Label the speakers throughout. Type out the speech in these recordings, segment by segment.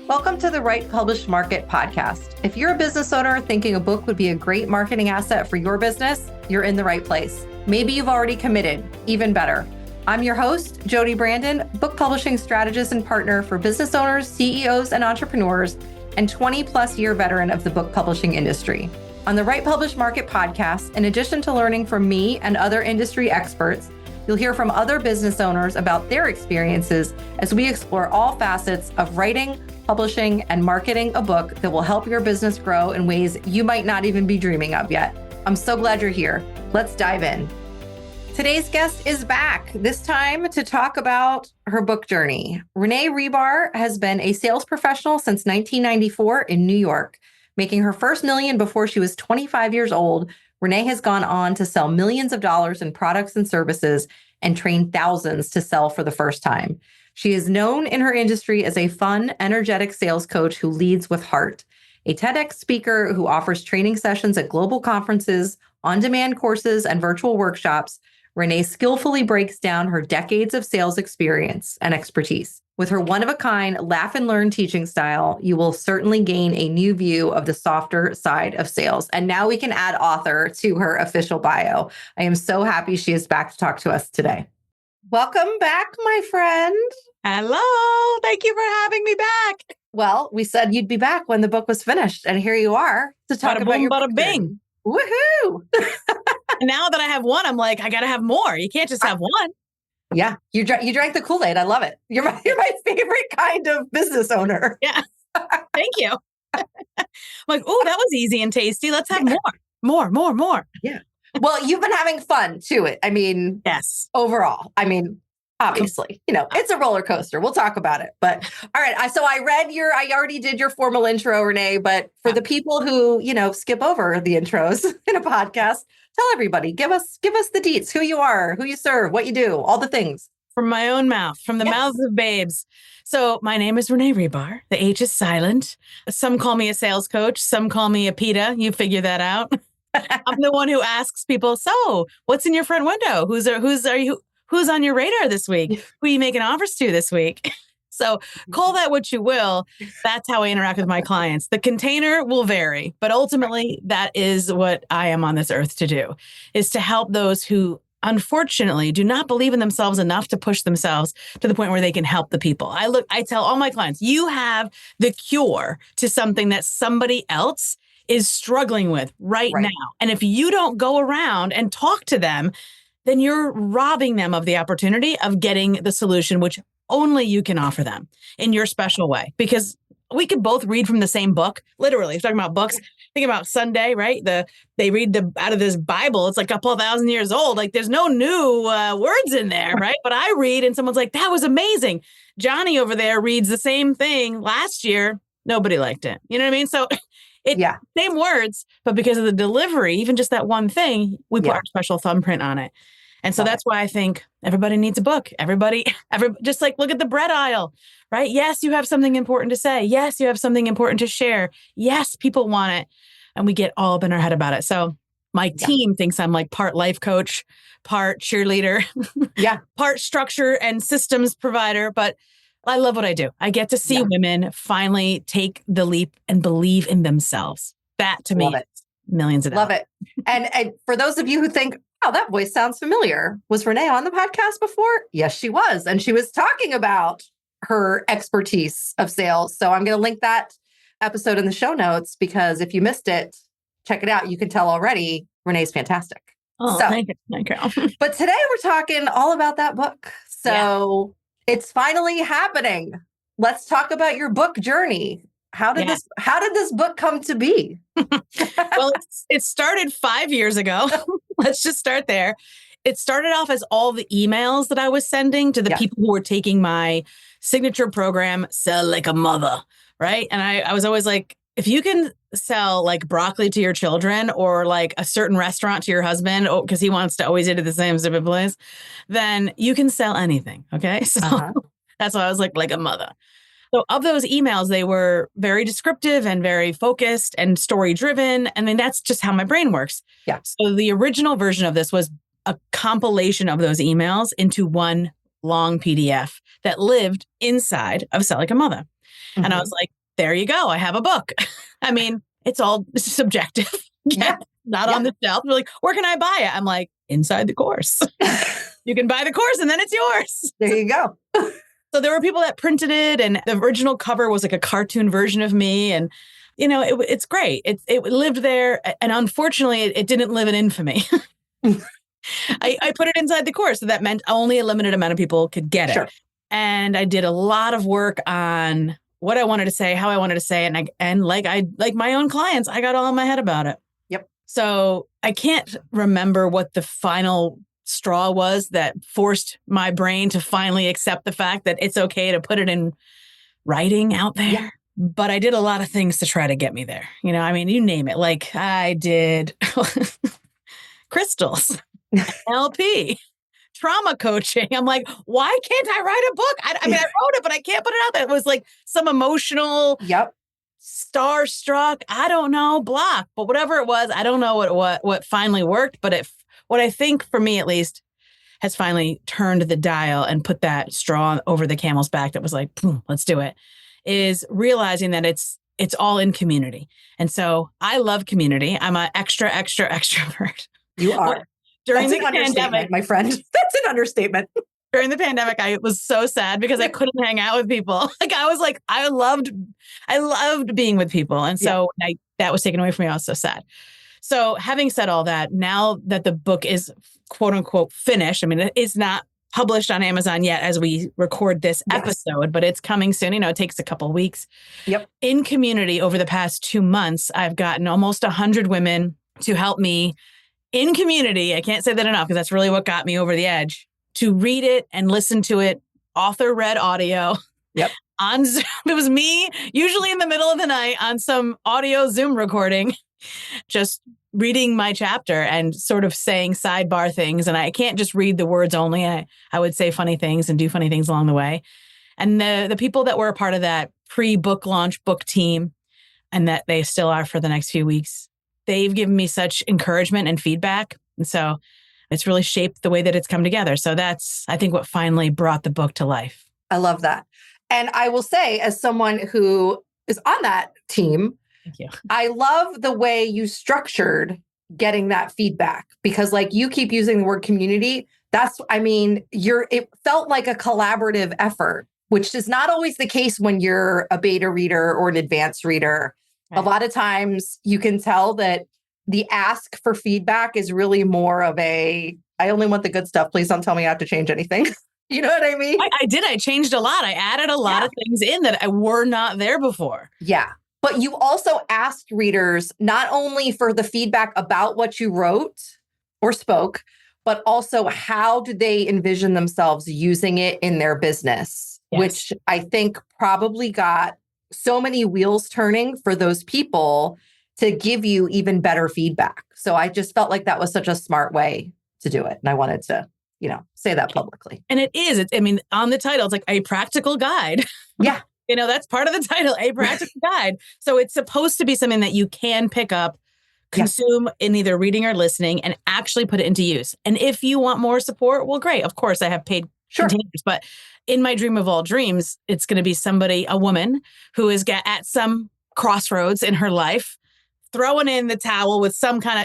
Speaker 1: Welcome to the Write Publish Market podcast. If you're a business owner thinking a book would be a great marketing asset for your business, you're in the right place. Maybe you've already committed, even better. I'm your host, Jody Brandon, book publishing strategist and partner for business owners, CEOs, and entrepreneurs, and 20 plus year veteran of the book publishing industry. On the Write Publish Market podcast, in addition to learning from me and other industry experts, you'll hear from other business owners about their experiences as we explore all facets of writing, publishing, and marketing a book that will help your business grow in ways you might not even be dreaming of yet. I'm so glad you're here. Let's dive in. Today's guest is back, this time to talk about her book journey. Renee Hribar has been a sales professional since 1994 in New York. Making her first million before she was 25 years old, Renee has gone on to sell millions of dollars in products and services and train thousands to sell for the first time. She is known in her industry as a fun, energetic sales coach who leads with heart, a TEDx speaker who offers training sessions at global conferences, on-demand courses, and virtual workshops. Renee skillfully breaks down her decades of sales experience and expertise. With her one-of-a-kind laugh and learn teaching style, you will certainly gain a new view of the softer side of sales. And now we can add author to her official bio. I am so happy she is back to talk to us today. Welcome back, my friend.
Speaker 2: Hello. Thank you for having me back.
Speaker 1: Well, we said you'd be back when the book was finished, and here you are to talk about your book.
Speaker 2: Bada bing.
Speaker 1: Woohoo!
Speaker 2: Now that I have one, I'm like, I got to have more. You can't just have one.
Speaker 1: Yeah, you drank the Kool-Aid. I love it. You're my favorite kind of business owner.
Speaker 2: Yeah. Thank you. I'm like, oh, that was easy and tasty. Let's have more.
Speaker 1: Yeah. Well, you've been having fun too. I mean,
Speaker 2: yes.
Speaker 1: Overall, I mean, obviously, it's a roller coaster. We'll talk about it. But all right. So I already did your formal intro, Renee, but for the people who, skip over the intros in a podcast, tell everybody, give us the deets, who you are, who you serve, what you do, all the things.
Speaker 2: From my own mouth, from the mouths of babes. So my name is Renee Hribar. The H is silent. Some call me a sales coach. Some call me a PETA. You figure that out. I'm the one who asks people, so what's in your front window? Who's on your radar this week? Who are you making offers to this week? So call that what you will. That's how I interact with my clients. The container will vary, but ultimately that is what I am on this earth to do, is to help those who unfortunately do not believe in themselves enough to push themselves to the point where they can help the people. I tell all my clients, you have the cure to something that somebody else is struggling with right now. And if you don't go around and talk to them, then you're robbing them of the opportunity of getting the solution, which only you can offer them in your special way. Because we could both read from the same book. Literally, talking about books, think about Sunday, right? They read out of this Bible. It's like a couple thousand years old. Like there's no new words in there, right? But I read and someone's like, that was amazing. Johnny over there reads the same thing last year. Nobody liked it. You know what I mean? So same words, but because of the delivery, even just that one thing, we put our special thumbprint on it. And so that's why I think everybody needs a book. Everybody, just like look at the bread aisle, right? Yes, you have something important to say. Yes, you have something important to share. Yes, people want it. And we get all up in our head about it. So my team thinks I'm like part life coach, part cheerleader, part structure and systems provider. But I love what I do. I get to see women finally take the leap and believe in themselves. That to me is millions of dollars.
Speaker 1: Love it. And for those of you who think, oh, that voice sounds familiar. Was Renee on the podcast before? Yes, she was. And she was talking about her expertise of sales. So I'm going to link that episode in the show notes because if you missed it, check it out. You can tell already Renee's fantastic.
Speaker 2: Oh, thank you.
Speaker 1: But today we're talking all about that book. So it's finally happening. Let's talk about your book journey. How did this book come to be?
Speaker 2: Well, it started 5 years ago. Let's just start there. It started off as all the emails that I was sending to the people who were taking my signature program, Sell Like a Mother, right? And I was always like, if you can sell like broccoli to your children or like a certain restaurant to your husband, because he wants to always eat at the same stupid place, then you can sell anything. Okay. So that's why I was like a mother. So of those emails, they were very descriptive and very focused and story driven. I mean, that's just how my brain works.
Speaker 1: Yeah.
Speaker 2: So the original version of this was a compilation of those emails into one long PDF that lived inside of Sell Like a Mother. Mm-hmm. And I was like, there you go. I have a book. I mean, it's all subjective.
Speaker 1: Yeah.
Speaker 2: Not on the shelf. They're like, where can I buy it? I'm like, inside the course. You can buy the course and then it's yours.
Speaker 1: There you go.
Speaker 2: So there were people that printed it, and the original cover was like a cartoon version of me. And, it's great. It lived there. And unfortunately, it didn't live in infamy. I put it inside the course. So that meant only a limited amount of people could get it. And I did a lot of work on what I wanted to say, how I wanted to say it. And like my own clients, I got all in my head about it.
Speaker 1: Yep.
Speaker 2: So I can't remember what the final straw was that forced my brain to finally accept the fact that it's okay to put it in writing out there. Yeah. But I did a lot of things to try to get me there. You name it. Like I did crystals, LP, trauma coaching. I'm like, why can't I write a book? I wrote it, but I can't put it out there. It was like some emotional, starstruck, I don't know, block. But whatever it was, I don't know what finally worked. But what I think for me, at least, has finally turned the dial and put that straw over the camel's back that was like, let's do it, is realizing that it's all in community. And so I love community. I'm an extrovert.
Speaker 1: You are.
Speaker 2: During
Speaker 1: That's
Speaker 2: the pandemic,
Speaker 1: my friend. That's an understatement.
Speaker 2: During the pandemic, I was so sad because I couldn't hang out with people. I loved being with people. And so that was taken away from me. I was so sad. So having said all that, now that the book is quote unquote finished, it's not published on Amazon yet as we record this episode, but it's coming soon. It takes a couple of weeks.
Speaker 1: Yep.
Speaker 2: In community over the past 2 months, I've gotten almost 100 women to help me in community. I can't say that enough because that's really what got me over the edge, to read it and listen to it, author read audio.
Speaker 1: Yep.
Speaker 2: On Zoom. It was me, usually in the middle of the night on some audio Zoom recording, just reading my chapter and sort of saying sidebar things. And I can't just read the words only. I would say funny things and do funny things along the way. And the people that were a part of that pre-book launch book team, and that they still are for the next few weeks, they've given me such encouragement and feedback. And so it's really shaped the way that it's come together. So that's, I think, what finally brought the book to life.
Speaker 1: I love that. And I will say, as someone who is on that team,
Speaker 2: thank you.
Speaker 1: I love the way you structured getting that feedback, because like you keep using the word community. It felt like a collaborative effort, which is not always the case when you're a beta reader or an advanced reader. Right. A lot of times you can tell that the ask for feedback is really more of I only want the good stuff. Please don't tell me I have to change anything. You know what I mean?
Speaker 2: I did. I changed a lot. I added a lot of things in that were not there before.
Speaker 1: Yeah. But you also asked readers not only for the feedback about what you wrote or spoke, but also how do they envision themselves using it in their business, which I think probably got so many wheels turning for those people to give you even better feedback. So I just felt like that was such a smart way to do it. And I wanted to, say that publicly.
Speaker 2: And it is. On the title, it's like a practical guide.
Speaker 1: Yeah.
Speaker 2: That's part of the title, a practical guide. So it's supposed to be something that you can pick up, consume in either reading or listening, and actually put it into use. And if you want more support, well, great. Of course, I have paid containers, but in my dream of all dreams, it's going to be a woman who is at some crossroads in her life, throwing in the towel with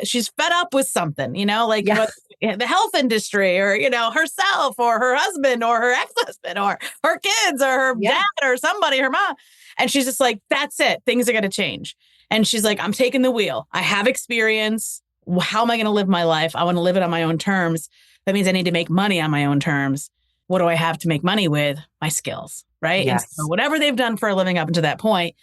Speaker 2: she's fed up with something, the health industry or, herself or her husband or her ex-husband or her kids or her dad or somebody, her mom. And she's just like, that's it. Things are going to change. And she's like, I'm taking the wheel. I have experience. How am I going to live my life? I want to live it on my own terms. That means I need to make money on my own terms. What do I have to make money with? My skills, right?
Speaker 1: Yes.
Speaker 2: And so whatever they've done for a living up until that point,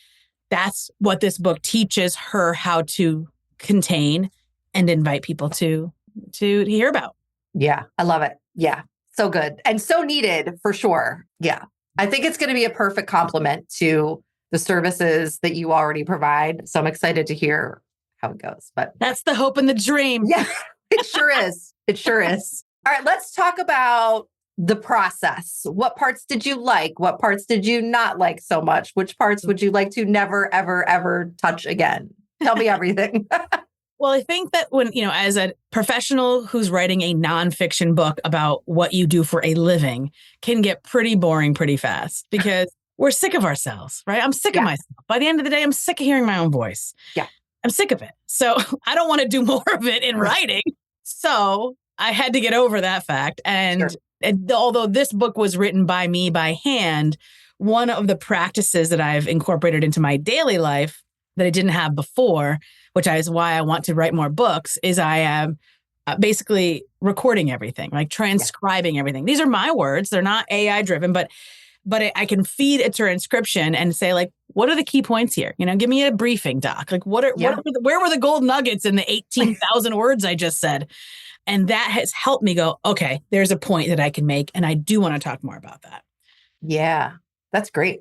Speaker 2: that's what this book teaches her how to contain and invite people to hear about.
Speaker 1: Yeah, I love it. Yeah, so good. And so needed for sure. Yeah. I think it's going to be a perfect complement to the services that you already provide. So I'm excited to hear how it goes. But
Speaker 2: that's the hope and the dream.
Speaker 1: Yeah, it sure is. It sure is. All right, let's talk about the process. What parts did you like? What parts did you not like so much? Which parts would you like to never, ever, ever touch again? Tell me everything.
Speaker 2: Well, I think that when, as a professional who's writing a nonfiction book about what you do for a living can get pretty boring pretty fast, because we're sick of ourselves, right? I'm sick of myself. By the end of the day, I'm sick of hearing my own voice.
Speaker 1: Yeah.
Speaker 2: I'm sick of it. So I don't want to do more of it in writing. So I had to get over that fact. And although this book was written by me by hand, one of the practices that I've incorporated into my daily life that I didn't have before, which is why I want to write more books, is I am basically recording everything, like transcribing everything. These are my words. They're not AI driven, but I can feed a transcription and say, like, what are the key points here? Give me a briefing, doc. Like, where were the gold nuggets in the 18,000 words I just said? And that has helped me go, okay, there's a point that I can make. And I do want to talk more about that.
Speaker 1: Yeah, that's great.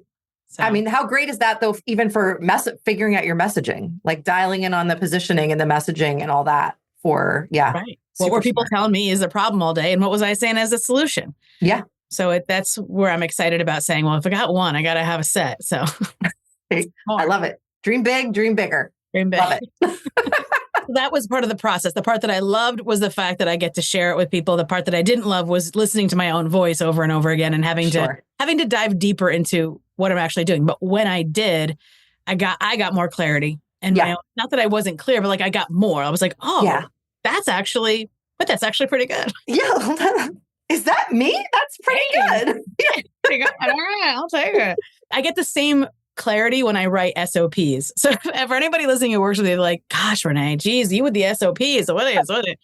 Speaker 1: So, I mean, how great is that, though, even for figuring out your messaging, like dialing in on the positioning and the messaging and all that for,
Speaker 2: Right. What were people telling me is the problem all day? And what was I saying as a solution?
Speaker 1: Yeah.
Speaker 2: So that's where I'm excited about saying, well, if I got one, I got to have a set. So
Speaker 1: I love it. Dream big, dream bigger.
Speaker 2: Dream big.
Speaker 1: Love it.
Speaker 2: That was part of the process. The part that I loved was the fact that I get to share it with people. The part that I didn't love was listening to my own voice over and over again and having to dive deeper into what I'm actually doing. But when I did, I got more clarity. And my own, not that I wasn't clear, but like I got more. I was like, that's actually pretty good.
Speaker 1: Yeah. Is that me? That's pretty good.
Speaker 2: Yeah. Pretty good. All right, I'll take it. I get the same clarity when I write SOPs. So for anybody listening who works with you, like, gosh, Renee, geez, you with the SOPs. What is it?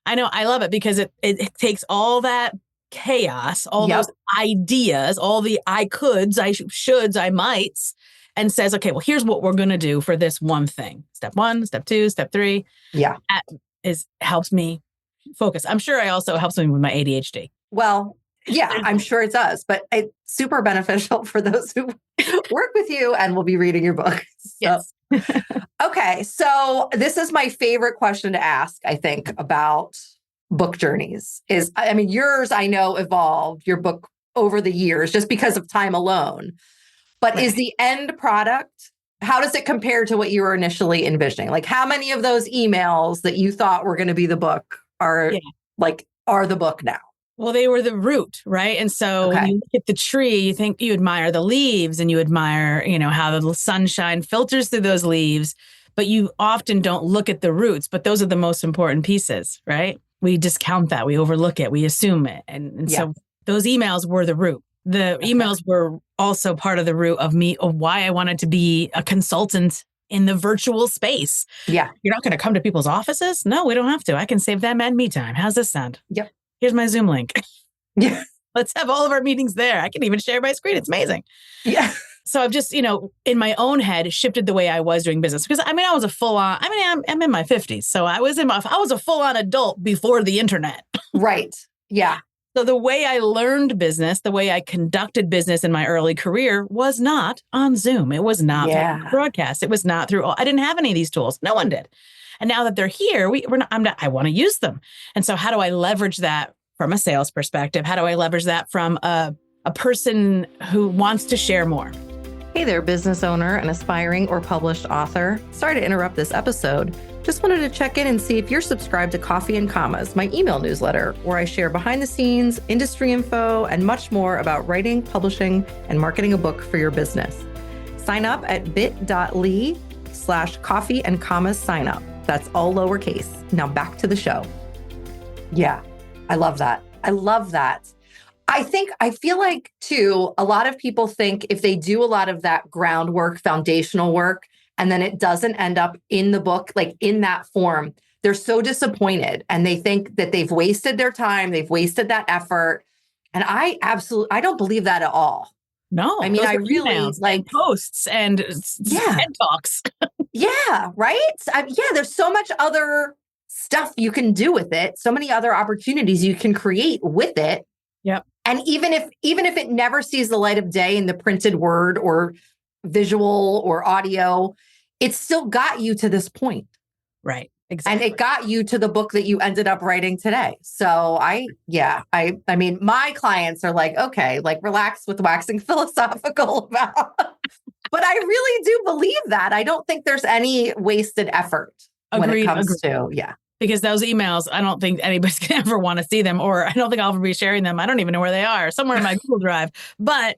Speaker 2: I know, I love it because it takes all that chaos, all those ideas, all the I coulds, I shoulds, I mights, and says, okay, well, here's what we're going to do for this one thing. Step 1, step 2, step 3.
Speaker 1: Yeah.
Speaker 2: That helps me focus. I'm sure it also helps me with my ADHD.
Speaker 1: Well, yeah, I'm sure it does, but it's super beneficial for those who work with you and will be reading your book. So.
Speaker 2: Yes.
Speaker 1: Okay. So this is my favorite question to ask, I think, about book journeys is, I mean, yours, I know, evolved your book over the years just because of time alone, but is the end product, how does it compare to what you were initially envisioning? Like how many of those emails that you thought were going to be the book are the book now?
Speaker 2: Well, they were the root, right? And so when you look at the tree, you admire the leaves and you admire, how the sunshine filters through those leaves, but you often don't look at the roots, but those are the most important pieces, right? We discount that, we overlook it, we assume it. And so those emails were the root. The emails were also part of the root of why I wanted to be a consultant in the virtual space.
Speaker 1: Yeah.
Speaker 2: You're not going to come to people's offices? No, we don't have to. I can save them at me time. How's this sound?
Speaker 1: Yep.
Speaker 2: Here's my Zoom link.
Speaker 1: Yeah.
Speaker 2: Let's have all of our meetings there. I can even share my screen. It's amazing.
Speaker 1: Yeah.
Speaker 2: So I've just, in my own head, shifted the way I was doing business because I was a full-on, I'm in my 50s. So I was a full-on adult before the internet.
Speaker 1: Right. Yeah.
Speaker 2: So the way I learned business, the way I conducted business in my early career was not on Zoom. It was not through broadcast. It was not through, I didn't have any of these tools. No one did. And now that they're here, I want to use them. And so how do I leverage that from a sales perspective? How do I leverage that from a person who wants to share more? Hey there, business owner, an aspiring or published author. Sorry to interrupt this episode. Just wanted to check in and see if you're subscribed to Coffee and Commas, my email newsletter, where I share behind the scenes, industry info, and much more about writing, publishing, and marketing a book for your business. Sign up at bit.ly/coffee and commas sign up. That's all lowercase. Now back to the show. Yeah, I love that. I feel like too, a lot of people think if they do a lot of that groundwork, foundational work, and then it doesn't end up in the book, like in that form, they're so disappointed and they think that they've wasted their time, they've wasted that effort. And I don't believe that at all. No,
Speaker 1: I mean, I really like
Speaker 2: posts and TED Talks.
Speaker 1: Yeah, right. There's so much other stuff you can do with it. So many other opportunities you can create with it.
Speaker 2: Yep.
Speaker 1: And even if it never sees the light of day in the printed word or visual or audio, it still got you to this point.
Speaker 2: Right. Exactly.
Speaker 1: And it got you to the book that you ended up writing today. So I mean, my clients are like, okay, like relax with waxing philosophical about, but I really do believe that. I don't think there's any wasted effort when it comes to,
Speaker 2: because those emails, I don't think anybody's going to ever want to see them, or I don't think I'll ever be sharing them. I don't even know where they are, somewhere in my Google Drive. But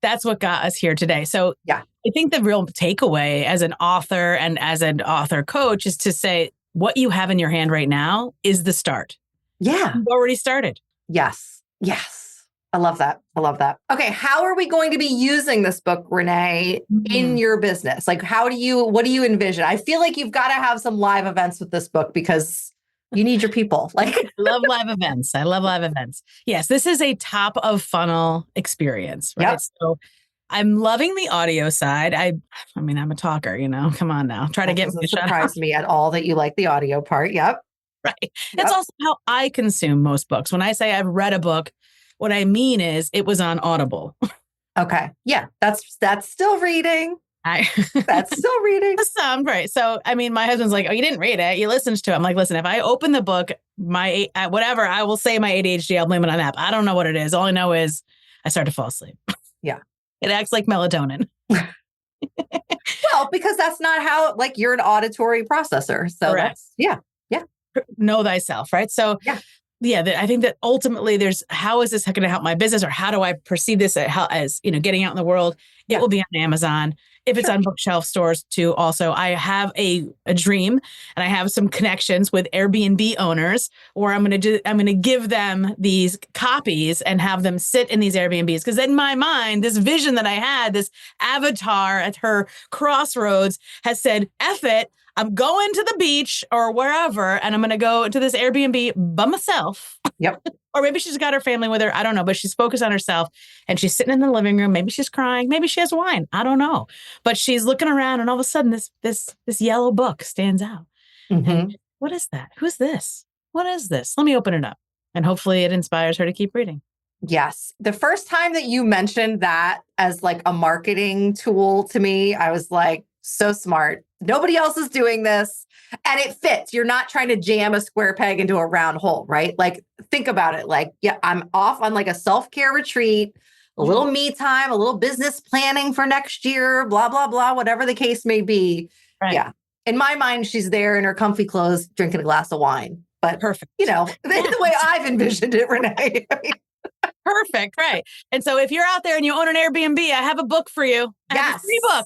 Speaker 2: that's what got us here today. So
Speaker 1: Yeah.
Speaker 2: I think the real takeaway as an author and as an author coach is to say what you have in your hand right now is the start.
Speaker 1: Yeah.
Speaker 2: You've already started.
Speaker 1: Yes. Yes. I love that. I love that. Okay. How are we going to be using this book, Renee, in your business? Like, what do you envision? I feel like you've got to have some live events with this book because you need your people. Like,
Speaker 2: I love live events. I love live events. Yes, this is a top of funnel experience, right?
Speaker 1: Yep.
Speaker 2: So I'm loving the audio side. I mean, I'm a talker, come on now. Try to get me
Speaker 1: doesn't
Speaker 2: to shut up.
Speaker 1: surprise me at all that you like the audio part. Yep.
Speaker 2: Right.
Speaker 1: Yep.
Speaker 2: That's also how I consume most books. When I say I've read a book, what I mean is it was on Audible.
Speaker 1: Okay. Yeah. That's still reading. That's still reading.
Speaker 2: Some, right. So, I mean, my husband's like, oh, you didn't read it. You listened to it. I'm like, listen, if I open the book, whatever, I will say my ADHD, I'll blame it on that. I don't know what it is. All I know is I start to fall asleep.
Speaker 1: Yeah.
Speaker 2: It acts like melatonin.
Speaker 1: Well, because that's not how, like, you're an auditory processor. So that's, yeah.
Speaker 2: Know thyself, right? So I think that ultimately how is this going to help my business, or how do I perceive this as getting out in the world? It will be on Amazon. If it's on bookshelf stores too. Also, I have a dream, and I have some connections with Airbnb owners where I'm going to give them these copies and have them sit in these Airbnbs. Because in my mind, this vision that I had, this avatar at her crossroads has said, F it. I'm going to the beach or wherever, and I'm going to go to this Airbnb by myself.
Speaker 1: Yep.
Speaker 2: Or maybe she's got her family with her. I don't know, but she's focused on herself, and she's sitting in the living room. Maybe she's crying. Maybe she has wine. I don't know. But she's looking around, and all of a sudden this yellow book stands out.
Speaker 1: Mm-hmm.
Speaker 2: And what is that? Who's this? What is this? Let me open it up. And hopefully it inspires her to keep reading.
Speaker 1: Yes. The first time that you mentioned that as like a marketing tool to me, I was like, so smart. Nobody else is doing this. And it fits. You're not trying to jam a square peg into a round hole, right? Like, think about it. Like, yeah, I'm off on like a self-care retreat, a little me time, a little business planning for next year, blah, blah, blah, whatever the case may be.
Speaker 2: Right.
Speaker 1: Yeah. In my mind, she's there in her comfy clothes, drinking a glass of wine. But
Speaker 2: perfect.
Speaker 1: The way I've envisioned it, Renee.
Speaker 2: Perfect. Right. And so if you're out there and you own an Airbnb, I have a book for you.
Speaker 1: Yes.
Speaker 2: A free book.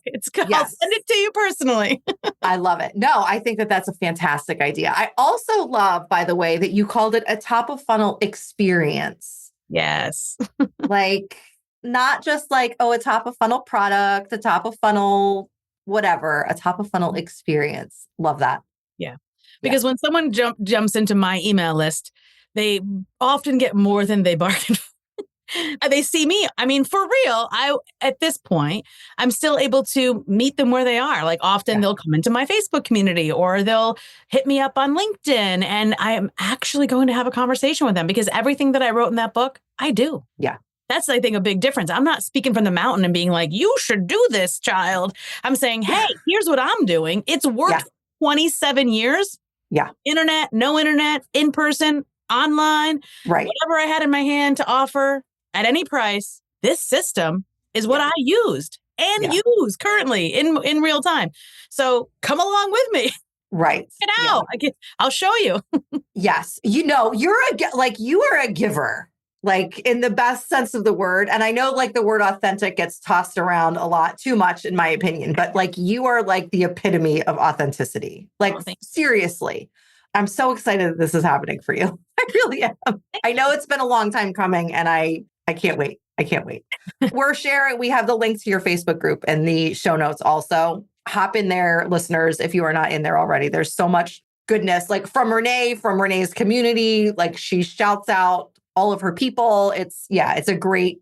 Speaker 2: I'll send it to you personally.
Speaker 1: I love it. No, I think that that's a fantastic idea. I also love, by the way, that you called it a top of funnel experience.
Speaker 2: Yes.
Speaker 1: Like, not just like, oh, a top of funnel product, a top of funnel, whatever, a top of funnel experience. Love that.
Speaker 2: Yeah. Because when someone jumps into my email list, they often get more than they bargained for. They see me. I mean, for real, at this point, I'm still able to meet them where they are. Like, often they'll come into my Facebook community, or they'll hit me up on LinkedIn, and I am actually going to have a conversation with them because everything that I wrote in that book, I do.
Speaker 1: Yeah.
Speaker 2: That's, I think, a big difference. I'm not speaking from the mountain and being like, you should do this, child. I'm saying, hey, here's what I'm doing. It's worked for 27 years.
Speaker 1: Yeah.
Speaker 2: Internet, no internet, in person, online,
Speaker 1: right.
Speaker 2: Whatever I had in my hand to offer at any price, this system is what I used and use currently in real time. So come along with me.
Speaker 1: Right.
Speaker 2: Get out. I'll show you.
Speaker 1: Yes. You are a giver, like, in the best sense of the word. And I know, like, the word authentic gets tossed around a lot, too much in my opinion, but like, you are like the epitome of authenticity. Like, seriously. I'm so excited that this is happening for you. I really am. I know it's been a long time coming, and I can't wait. I can't wait. We have the link to your Facebook group and the show notes also. Hop in there, listeners, if you are not in there already. There's so much goodness, like, from Renee's community. Like, she shouts out all of her people. It's a great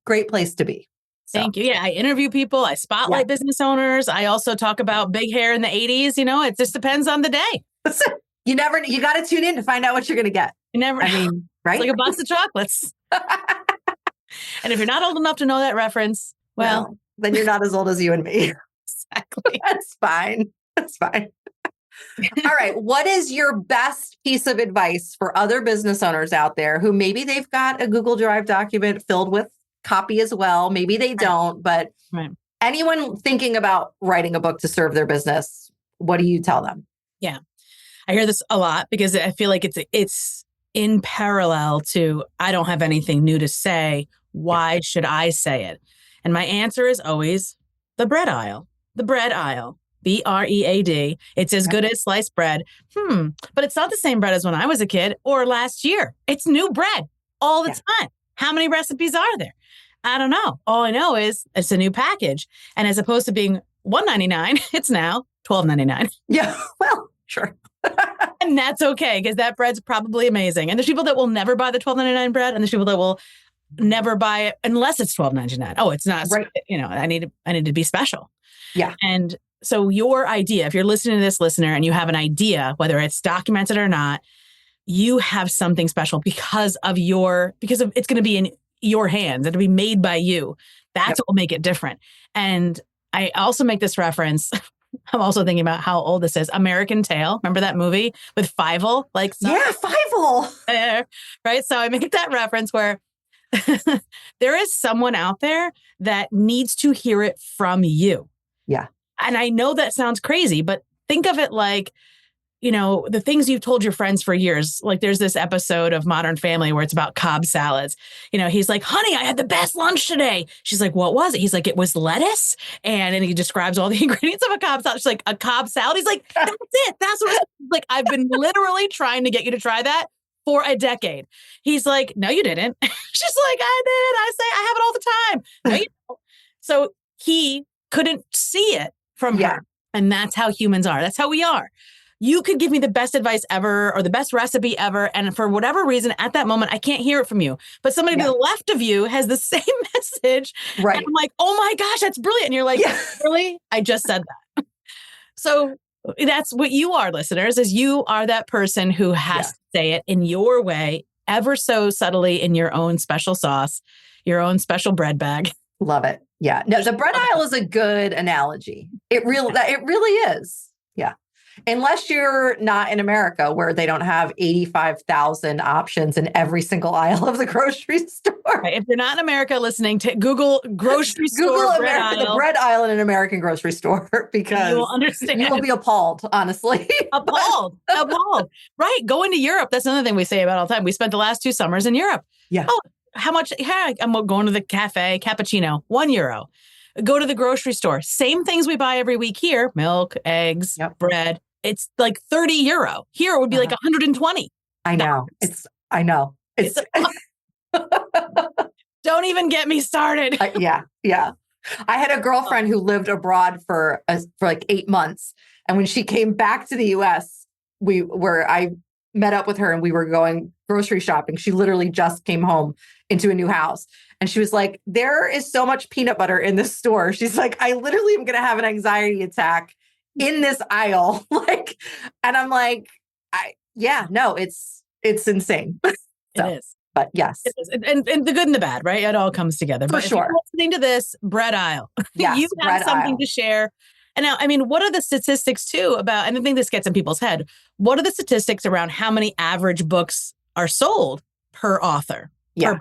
Speaker 1: place to be. So.
Speaker 2: Thank you. Yeah, I interview people. I spotlight business owners. I also talk about big hair in the 80s. It just depends on the day.
Speaker 1: You got to tune in to find out what you're going to get.
Speaker 2: I mean, right? It's like a box of chocolates. And if you're not old enough to know that reference, well,
Speaker 1: then you're not as old as you and me.
Speaker 2: Exactly.
Speaker 1: That's fine. All right. What is your best piece of advice for other business owners out there who maybe they've got a Google Drive document filled with copy as well? Maybe they don't, but anyone thinking about writing a book to serve their business, what do you tell them?
Speaker 2: Yeah. I hear this a lot because I feel like it's in parallel to, I don't have anything new to say. Why should I say it? And my answer is always the bread aisle. The bread aisle. BREAD. It's as good as sliced bread. But it's not the same bread as when I was a kid or last year. It's new bread all the time. How many recipes are there? I don't know. All I know is it's a new package. And as opposed to being $1.99, it's now $12.99.
Speaker 1: Yeah, well, sure.
Speaker 2: And that's okay, because that bread's probably amazing. And there's people that will never buy the $12.99 bread, and there's people that will never buy it unless it's $12.99. Oh, it's not,
Speaker 1: right.
Speaker 2: I need to be special.
Speaker 1: Yeah.
Speaker 2: And so your idea, if you're listening to this listener and you have an idea, whether it's documented or not, you have something special because it's going to be in your hands. It'll be made by you. That's what will make it different. And I also make this reference. I'm also thinking about how old this is. American Tail. Remember that movie with Fievel?
Speaker 1: Fievel.
Speaker 2: Right? So I make that reference where there is someone out there that needs to hear it from you.
Speaker 1: Yeah.
Speaker 2: And I know that sounds crazy, but think of it like, the things you've told your friends for years. Like there's this episode of Modern Family where it's about Cobb salads. He's like, honey, I had the best lunch today. She's like, what was it? He's like, it was lettuce. And he describes all the ingredients of a Cobb salad. She's like, a Cobb salad? He's like, that's it. That's what it's like. I've been literally trying to get you to try that for a decade. He's like, no, you didn't. She's like, I did. I say, I have it all the time. No, you don't. So he couldn't see it from her. And that's how humans are. That's how we are. You could give me the best advice ever or the best recipe ever. And for whatever reason, at that moment, I can't hear it from you. But somebody to the left of you has the same message.
Speaker 1: Right.
Speaker 2: And I'm like, oh my gosh, that's brilliant. And you're like, really? I just said that. So that's what you are, listeners, is you are that person who has to say it in your way, ever so subtly, in your own special sauce, your own special bread bag.
Speaker 1: Love it. Yeah. No, the bread aisle is a good analogy. It really is. Yeah. Unless you're not in America where they don't have 85,000 options in every single aisle of the grocery store.
Speaker 2: Right. If you're not in America listening, to Google grocery store bread aisle.
Speaker 1: The bread aisle in an American grocery store, because
Speaker 2: you will understand.
Speaker 1: You will be appalled, honestly.
Speaker 2: Appalled. Right. Going to Europe. That's another thing we say about all the time. We spent the last 2 summers in Europe.
Speaker 1: Yeah.
Speaker 2: Oh, how much? Yeah, I'm going to the cafe, cappuccino, €1. Go to the grocery store. Same things we buy every week here. Milk, eggs, bread. It's like €30. Here it would be like 120.
Speaker 1: I know. I know.
Speaker 2: Don't even get me started.
Speaker 1: Yeah. I had a girlfriend who lived abroad for like 8 months. And when she came back to the US, I met up with her and we were going grocery shopping. She literally just came home into a new house. And she was like, there is so much peanut butter in this store. She's like, I literally am going to have an anxiety attack in this aisle. And I'm like, it's insane.
Speaker 2: It is.
Speaker 1: But yes.
Speaker 2: It is. And the good and the bad, right? It all comes together.
Speaker 1: For
Speaker 2: but
Speaker 1: sure.
Speaker 2: If you're listening to this, bread aisle.
Speaker 1: Yes,
Speaker 2: you have something to share. And now, what are the statistics too about, and I think this gets in people's head, what are the statistics around how many average books are sold per author?
Speaker 1: Yeah.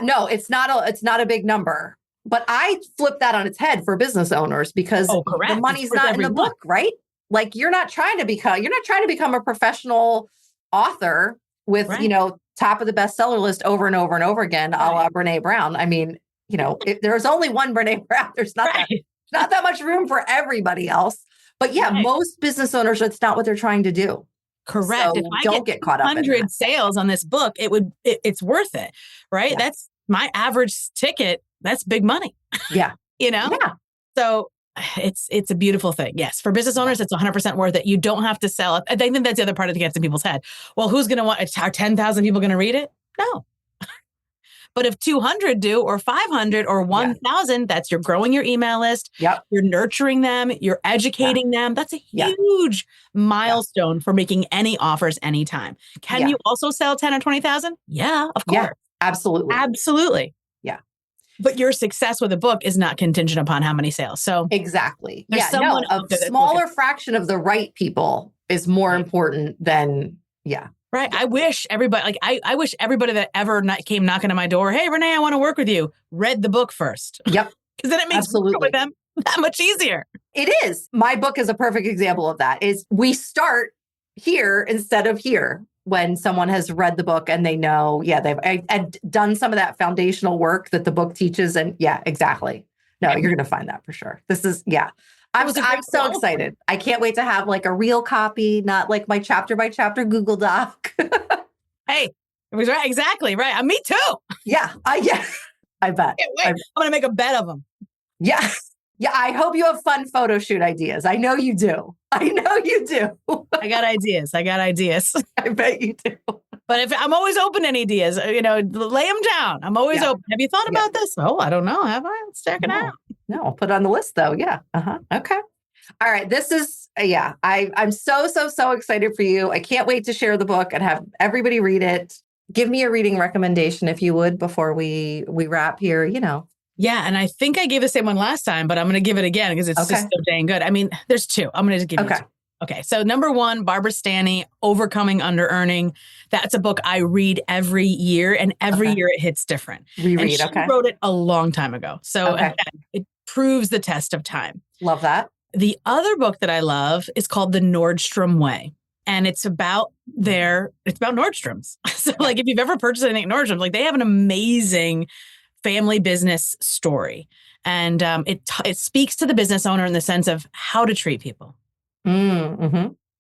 Speaker 1: No, it's not a big number. But I flip that on its head for business owners, because the money's not in the book, right? Like you're not trying to become a professional author with, top of the bestseller list over and over and over again, a la Brene Brown. There's only one Brene Brown. There's not that much room for everybody else. But most business owners, that's not what they're trying to do.
Speaker 2: Correct.
Speaker 1: So
Speaker 2: if I
Speaker 1: don't get caught up in
Speaker 2: 100 sales on this book, it's worth it, right? Yeah. That's my average ticket. That's big money.
Speaker 1: Yeah.
Speaker 2: Yeah. So it's a beautiful thing. Yes. For business owners, it's 100% worth it. You don't have to sell it. I think that's the other part that gets in people's head. Well, who's going to want it? Are 10,000 people going to read it? No. But if 200 do, or 500 or 1,000, you're growing your email list.
Speaker 1: Yep.
Speaker 2: You're nurturing them. You're educating them. That's a huge milestone for making any offers anytime. Can you also sell 10 or 20,000? Yeah, of course.
Speaker 1: Yeah, absolutely.
Speaker 2: Absolutely.
Speaker 1: Yeah.
Speaker 2: But your success with a book is not contingent upon how many sales. So
Speaker 1: exactly.
Speaker 2: A
Speaker 1: smaller fraction of the right people is more important than,
Speaker 2: Right. I wish everybody, I wish everybody that ever came knocking on my door, hey, Renee, I want to work with you, read the book first.
Speaker 1: Yep.
Speaker 2: Because then it makes working with them that much easier.
Speaker 1: It is. My book is a perfect example of that. Is we start here instead of here. when someone has read the book and they know, they've done some of that foundational work that the book teaches. And yeah, exactly. No, you're going to find that for sure. This is, I'm so excited. I can't wait to have like a real copy, not like my chapter by chapter Google Doc.
Speaker 2: Hey, it was right. Exactly. Right. Me too.
Speaker 1: Yeah. I bet.
Speaker 2: I'm going to make a bet of them.
Speaker 1: Yeah. Yeah. I hope you have fun photo shoot ideas. I know you do. I got ideas. I bet you do.
Speaker 2: But if I'm always open to any ideas, lay them down. I'm always open. Have you thought about this? Oh, I don't know. Have I? Let's check it out.
Speaker 1: No, I'll put it on the list though. Yeah. Okay. All right. This is, I'm so excited for you. I can't wait to share the book and have everybody read it. Give me a reading recommendation if you would before we wrap here,
Speaker 2: Yeah. And I think I gave the same one last time, but I'm going to give it again because it's just so dang good. I mean, there's two. I'm going to just give you two. Okay. So number one, Barbara Stani, Overcoming Underearning. That's a book I read every year, and every year it hits different.
Speaker 1: Reread,
Speaker 2: and she wrote it a long time ago. So again, it proves the test of time.
Speaker 1: Love that.
Speaker 2: The other book that I love is called The Nordstrom Way. And it's about Nordstrom's. So like if you've ever purchased anything at Nordstrom, like they have an amazing family business story. And it speaks to the business owner in the sense of how to treat people.
Speaker 1: Okay.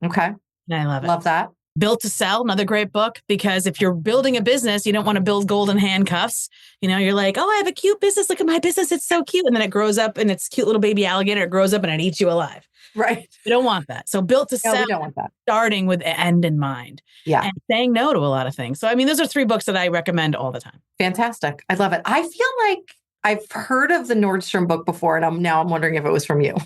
Speaker 2: And I love it.
Speaker 1: Love that.
Speaker 2: Built to Sell, another great book, because if you're building a business, you don't want to build golden handcuffs. You're like, oh, I have a cute business. Look at my business. It's so cute. And then it grows up and it's cute little baby alligator. It grows up and it eats you alive.
Speaker 1: Right.
Speaker 2: We don't want that. So Built to Sell,
Speaker 1: we don't want that.
Speaker 2: Starting with the end in mind.
Speaker 1: Yeah.
Speaker 2: And saying no to a lot of things. So, I mean, those are three books that I recommend all the time.
Speaker 1: Fantastic. I love it. I feel like I've heard of the Nordstrom book before, and I'm wondering if it was from you.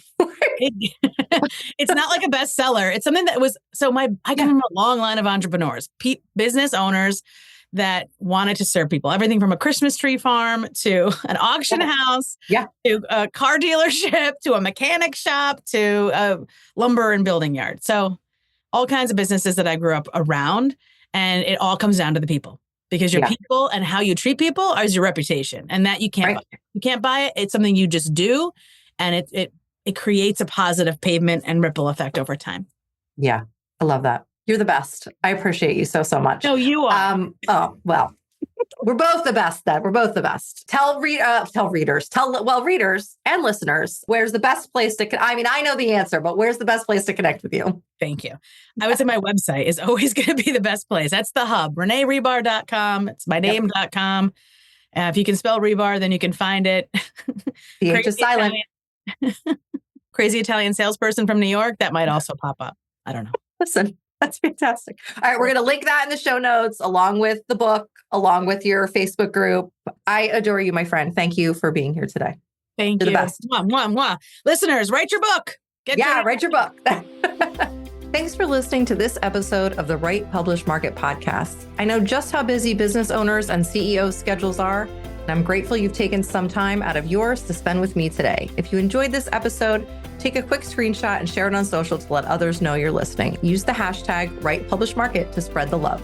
Speaker 2: It's not like a bestseller. It's something that was, I come from a long line of entrepreneurs, business owners that wanted to serve people. Everything from a Christmas tree farm to an auction house, to a car dealership, to a mechanic shop, to a lumber and building yard. So all kinds of businesses that I grew up around, and it all comes down to the people. Because your people and how you treat people is your reputation, and that you can't buy. You can't buy it. It's something you just do, and it creates a positive pavement and ripple effect over time. Yeah,
Speaker 1: I love that. You're the best. I appreciate you so much.
Speaker 2: No, you are.
Speaker 1: Well, we're both the best. Then we're both the best. Tell readers and listeners, where's the best place to? I mean, I know the answer, but where's the best place to connect with you?
Speaker 2: Thank you. I would say my website is always going to be the best place. That's the hub, ReneeHribar.com. It's my name.com. If you can spell Rebar, then you can find it.
Speaker 1: The H is silent.
Speaker 2: Crazy Italian salesperson from New York. That might also pop up. I don't know.
Speaker 1: Listen, that's fantastic. All right. We're going to link that in the show notes, along with the book, along with your Facebook group. I adore you, my friend. Thank you for being here today.
Speaker 2: Thank you.
Speaker 1: You're the best.
Speaker 2: Mwah, mwah, mwah. Listeners, write your book.
Speaker 1: Write your book. Thanks for listening to this episode of the Write, Publish, Market podcast. I know just how busy business owners and CEOs' schedules are, and I'm grateful you've taken some time out of yours to spend with me today. If you enjoyed this episode, take a quick screenshot and share it on social to let others know you're listening. Use the hashtag WritePublishMarket to spread the love.